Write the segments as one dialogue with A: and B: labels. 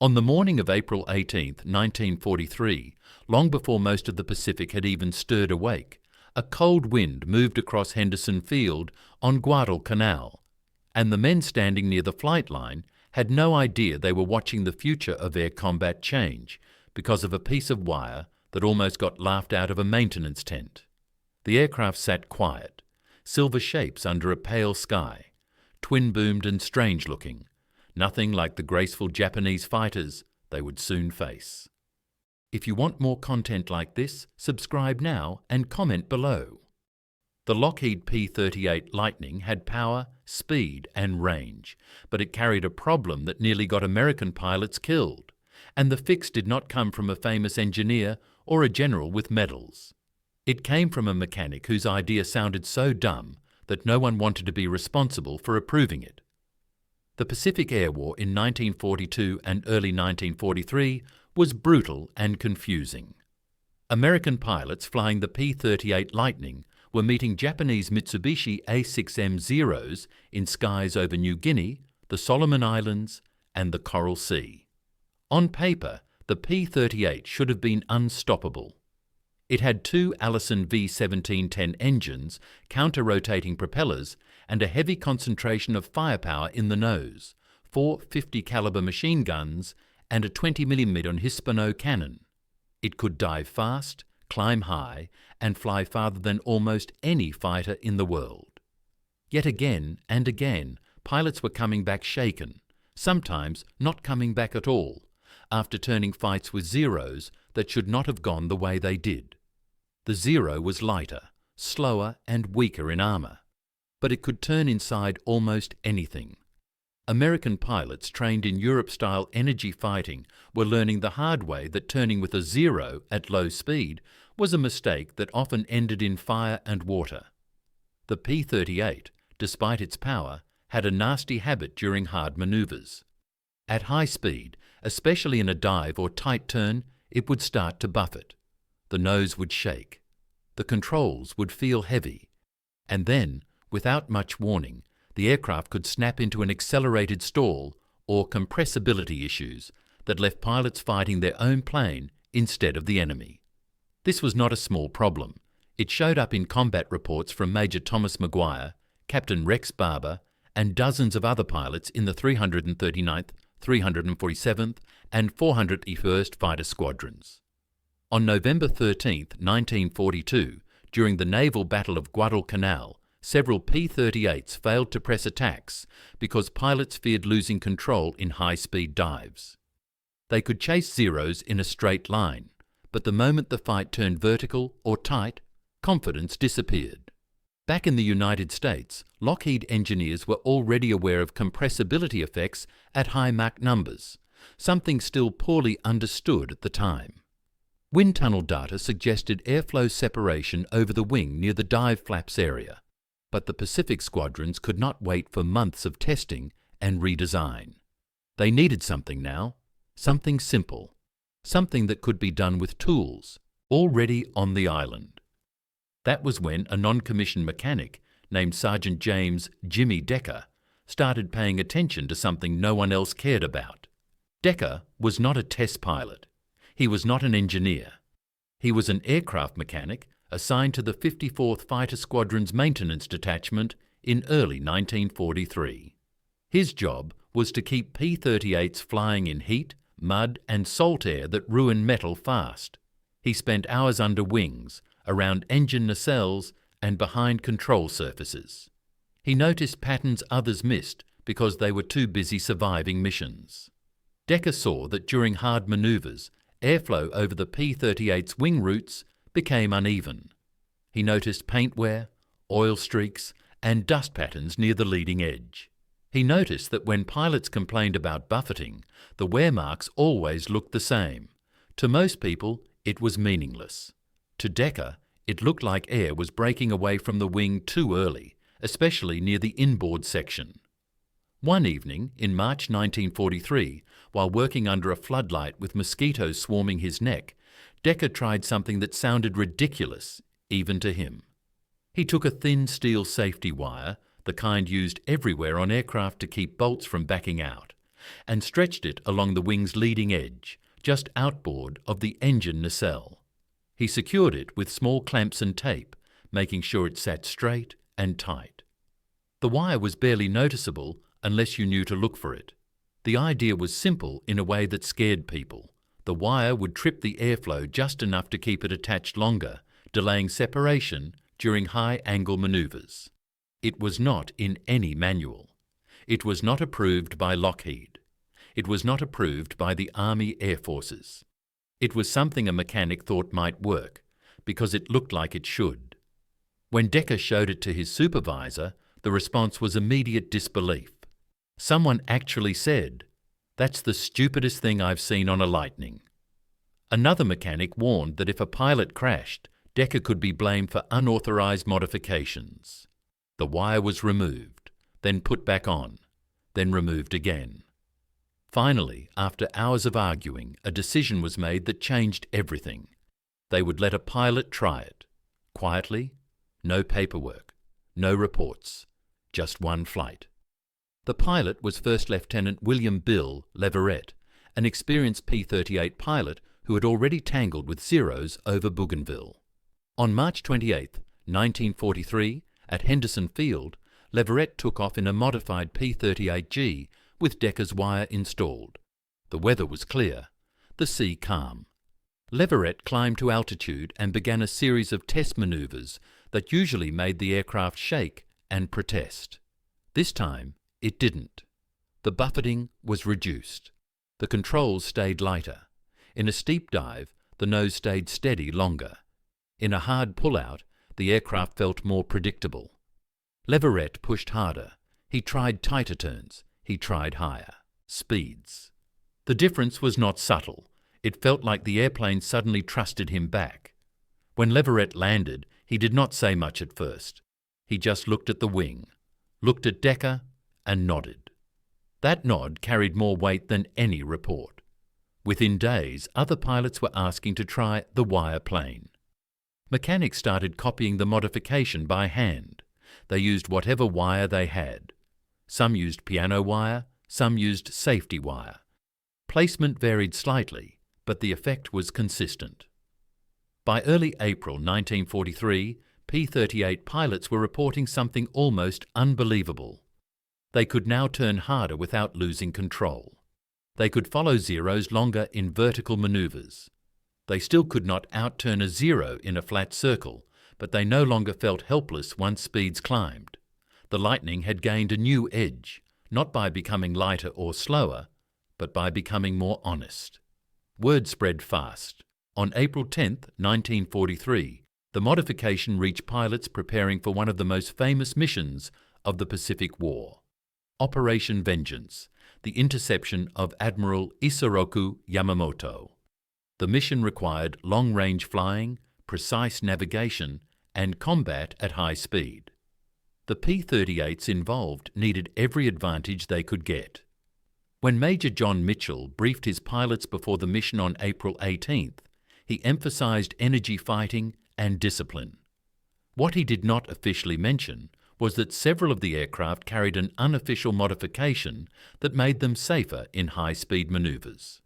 A: On the morning of April 18, 1943, long before most of the Pacific had even stirred awake, a cold wind moved across Henderson Field on Guadalcanal, and the men standing near the flight line had no idea they were watching the future of air combat change because of a piece of wire that almost got laughed out of a maintenance tent. The aircraft sat quiet, silver shapes under a pale sky, twin-boomed and strange-looking, nothing like the graceful Japanese fighters they would soon face. If you want more content like this, subscribe now and comment below. The Lockheed P-38 Lightning had power, speed and range, but it carried a problem that nearly got American pilots killed, and the fix did not come from a famous engineer or a general with medals. It came from a mechanic whose idea sounded so dumb that no one wanted to be responsible for approving it. The Pacific Air War in 1942 and early 1943 was brutal and confusing. American pilots flying the P-38 Lightning were meeting Japanese Mitsubishi A6M Zeros in skies over New Guinea, the Solomon Islands, and the Coral Sea. On paper, the P-38 should have been unstoppable. It had two Allison V1710 engines, counter-rotating propellers, and a heavy concentration of firepower in the nose, 4 50-caliber machine guns, and a 20mm Hispano cannon. It could dive fast, climb high, and fly farther than almost any fighter in the world. Yet again and again, pilots were coming back shaken, sometimes not coming back at all, after turning fights with Zeros that should not have gone the way they did. The Zero was lighter, slower and weaker in armour, but it could turn inside almost anything. American pilots trained in Europe-style energy fighting were learning the hard way that turning with a Zero at low speed was a mistake that often ended in fire and water. The P-38, despite its power, had a nasty habit during hard manoeuvres. At high speed, especially in a dive or tight turn, it would start to buffet. The nose would shake. The controls would feel heavy. And then, without much warning, the aircraft could snap into an accelerated stall or compressibility issues that left pilots fighting their own plane instead of the enemy. This was not a small problem. It showed up in combat reports from Major Thomas Maguire, Captain Rex Barber, and dozens of other pilots in the 339th, 347th, and 401st Fighter Squadrons. On November 13, 1942, during the naval battle of Guadalcanal, several P-38s failed to press attacks because pilots feared losing control in high-speed dives. They could chase Zeros in a straight line, but the moment the fight turned vertical or tight, confidence disappeared. Back in the United States, Lockheed engineers were already aware of compressibility effects at high Mach numbers, something still poorly understood at the time. Wind tunnel data suggested airflow separation over the wing near the dive flaps area, but the Pacific squadrons could not wait for months of testing and redesign. They needed something now, something simple, something that could be done with tools already on the island. That was when a non-commissioned mechanic named Sergeant James Jimmy Decker started paying attention to something no one else cared about. Decker was not a test pilot. He was not an engineer. He was an aircraft mechanic assigned to the 54th Fighter Squadron's maintenance detachment in early 1943. His job was to keep P-38s flying in heat, mud and salt air that ruin metal fast. He spent hours under wings, around engine nacelles and behind control surfaces. He noticed patterns others missed because they were too busy surviving missions. Decker saw that during hard manoeuvres, airflow over the P-38's wing routes became uneven. He noticed paint wear, oil streaks, and dust patterns near the leading edge. He noticed that when pilots complained about buffeting, the wear marks always looked the same. To most people, it was meaningless. To Decker, it looked like air was breaking away from the wing too early, especially near the inboard section. One evening in March 1943, while working under a floodlight with mosquitoes swarming his neck, Decker tried something that sounded ridiculous, even to him. He took a thin steel safety wire, the kind used everywhere on aircraft to keep bolts from backing out, and stretched it along the wing's leading edge, just outboard of the engine nacelle. He secured it with small clamps and tape, making sure it sat straight and tight. The wire was barely noticeable unless you knew to look for it. The idea was simple in a way that scared people. The wire would trip the airflow just enough to keep it attached longer, delaying separation during high-angle maneuvers. It was not in any manual. It was not approved by Lockheed. It was not approved by the Army Air Forces. It was something a mechanic thought might work, because it looked like it should. When Decker showed it to his supervisor, the response was immediate disbelief. Someone actually said, "That's the stupidest thing I've seen on a Lightning." Another mechanic warned that if a pilot crashed, Decker could be blamed for unauthorized modifications. The wire was removed, then put back on, then removed again. Finally, after hours of arguing, a decision was made that changed everything. They would let a pilot try it. Quietly, no paperwork, no reports, just one flight. The pilot was First Lieutenant William Bill Leverett, an experienced P-38 pilot who had already tangled with Zeros over Bougainville. On March 28, 1943, at Henderson Field, Leverett took off in a modified P-38G with Decker's wire installed. The weather was clear, the sea calm. Leverett climbed to altitude and began a series of test maneuvers that usually made the aircraft shake and protest. This time, it didn't. The buffeting was reduced. The controls stayed lighter. In a steep dive, the nose stayed steady longer. In a hard pull-out, the aircraft felt more predictable. Leverett pushed harder. He tried tighter turns. He tried higher speeds. The difference was not subtle. It felt like the airplane suddenly trusted him back. When Leverett landed, he did not say much at first. He just looked at the wing, looked at Decker, and nodded. That nod carried more weight than any report. Within days, other pilots were asking to try the wire plane. Mechanics started copying the modification by hand. They used whatever wire they had. Some used piano wire, some used safety wire. Placement varied slightly, but the effect was consistent. By early April 1943, P-38 pilots were reporting something almost unbelievable. They could now turn harder without losing control. They could follow Zeros longer in vertical maneuvers. They still could not outturn a Zero in a flat circle, but they no longer felt helpless once speeds climbed. The Lightning had gained a new edge, not by becoming lighter or slower, but by becoming more honest. Word spread fast. On April 10, 1943, the modification reached pilots preparing for one of the most famous missions of the Pacific War. Operation Vengeance, the interception of Admiral Isoroku Yamamoto. The mission required long-range flying, precise navigation, and combat at high speed. The P-38s involved needed every advantage they could get. When Major John Mitchell briefed his pilots before the mission on April 18th, he emphasized energy fighting and discipline. What he did not officially mention was that several of the aircraft carried an unofficial modification that made them safer in high-speed maneuvers.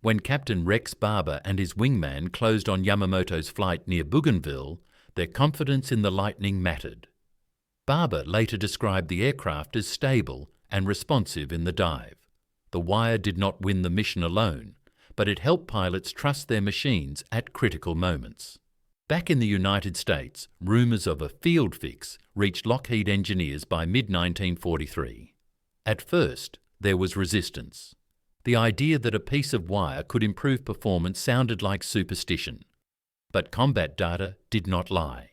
A: When Captain Rex Barber and his wingman closed on Yamamoto's flight near Bougainville, their confidence in the Lightning mattered. Barber later described the aircraft as stable and responsive in the dive. The wire did not win the mission alone, but it helped pilots trust their machines at critical moments. Back in the United States, rumours of a field fix reached Lockheed engineers by mid-1943. At first, there was resistance. The idea that a piece of wire could improve performance sounded like superstition. But combat data did not lie.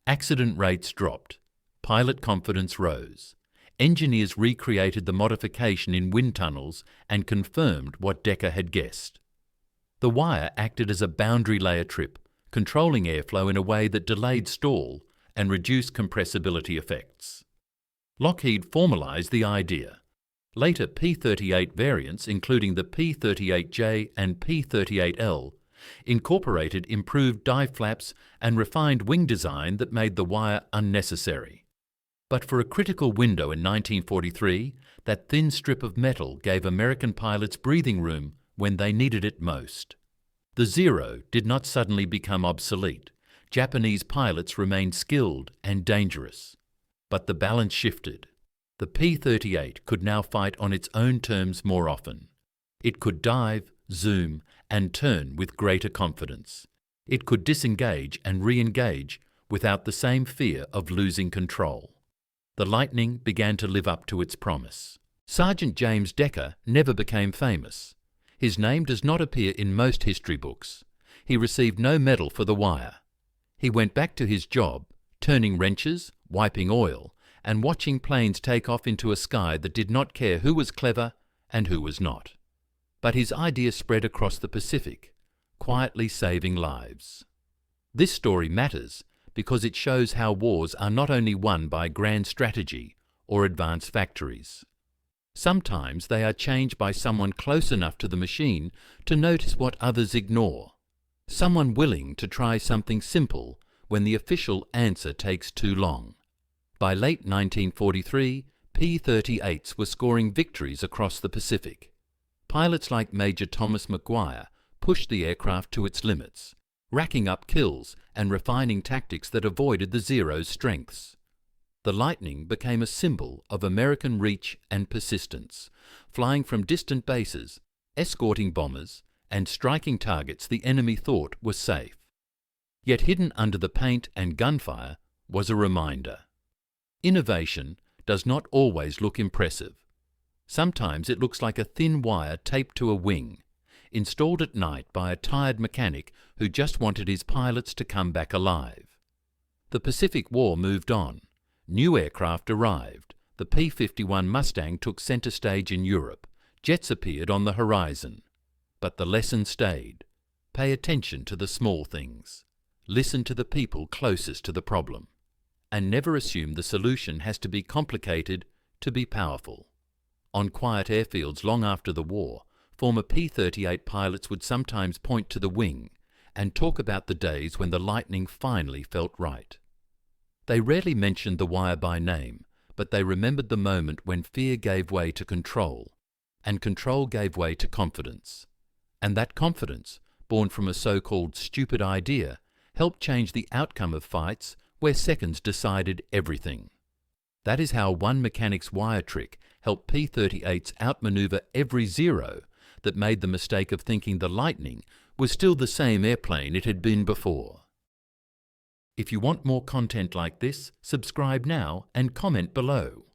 A: Accident rates dropped. Pilot confidence rose. Engineers recreated the modification in wind tunnels and confirmed what Decker had guessed. The wire acted as a boundary layer trip, controlling airflow in a way that delayed stall and reduced compressibility effects. Lockheed formalized the idea. Later P-38 variants, including the P-38J and P-38L, incorporated improved dive flaps and refined wing design that made the wire unnecessary. But for a critical window in 1943, That thin strip of metal gave American pilots breathing room when they needed it most. The Zero did not suddenly become obsolete. Japanese pilots remained skilled and dangerous. But the balance shifted. The P-38 could now fight on its own terms more often. It could dive, zoom, and turn with greater confidence. It could disengage and re-engage without the same fear of losing control. The Lightning began to live up to its promise. Sergeant James Decker never became famous. His name does not appear in most history books. He received no medal for the wire. He went back to his job, turning wrenches, wiping oil, and watching planes take off into a sky that did not care who was clever and who was not. But his idea spread across the Pacific, quietly saving lives. This story matters because it shows how wars are not only won by grand strategy or advanced factories. Sometimes they are changed by someone close enough to the machine to notice what others ignore. Someone willing to try something simple when the official answer takes too long. By late 1943, P-38s were scoring victories across the Pacific. Pilots like Major Thomas McGuire pushed the aircraft to its limits, racking up kills and refining tactics that avoided the Zero's strengths. The Lightning became a symbol of American reach and persistence, flying from distant bases, escorting bombers, and striking targets the enemy thought were safe. Yet hidden under the paint and gunfire was a reminder. Innovation does not always look impressive. Sometimes it looks like a thin wire taped to a wing, installed at night by a tired mechanic who just wanted his pilots to come back alive. The Pacific War moved on. New aircraft arrived. The P-51 Mustang took center stage in Europe. Jets appeared on the horizon. But the lesson stayed. Pay attention to the small things. Listen to the people closest to the problem. And never assume the solution has to be complicated to be powerful. On quiet airfields long after the war, former P-38 pilots would sometimes point to the wing and talk about the days when the Lightning finally felt right. They rarely mentioned the wire by name, but they remembered the moment when fear gave way to control, and control gave way to confidence. And that confidence, born from a so-called stupid idea, helped change the outcome of fights where seconds decided everything. That is how one mechanic's wire trick helped P-38s outmaneuver every Zero that made the mistake of thinking the Lightning was still the same airplane it had been before. If you want more content like this, subscribe now and comment below.